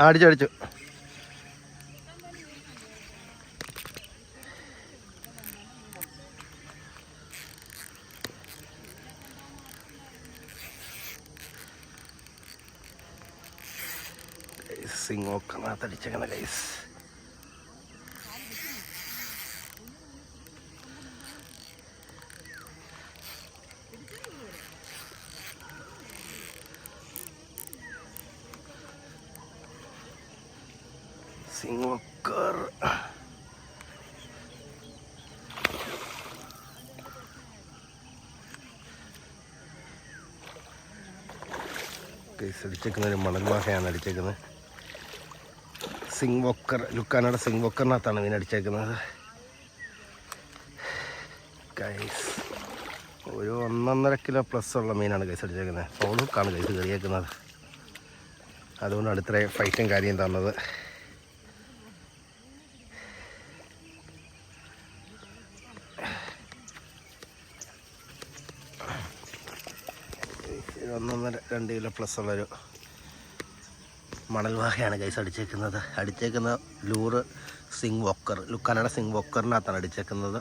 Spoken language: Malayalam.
അടിച്ചു സിങ്ങോക്കനകത്ത് അടിച്ചേക്കുന്ന ഗൈസ്. സിങ്ങോക്കർ അടിച്ചേക്കുന്ന ഒരു മണൽ മാഹയാണ് അടിച്ചേക്കുന്നത്. സിങ് വോക്കർ, ലുക്കാനയുടെ സിങ് വോക്കറിനകത്താണ് മീൻ അടിച്ചേക്കുന്നത് ഗൈസ്. ഒരു 1.5 കിലോ പ്ലസ് ഉള്ള മീനാണ് ഗൈസ് അടിച്ചേക്കുന്നത്. ഫോളുക്കാണ് ഗൈസ് കയറിയേക്കുന്നത്. അതുകൊണ്ടാണ് ഇത്രയും ഫൈറ്റും കാര്യം തന്നത്. ഒരു 1.5-2 കിലോ പ്ലസ് ഉള്ളൊരു മണൽവാഹയാണ് ഗൈസ് അടിച്ചേക്കുന്നത്. ലൂറ് സിങ് വോക്കർ, ലുക്കാനയുടെ സിങ് വോക്കറിനകത്താണ് അടിച്ചേക്കുന്നത്.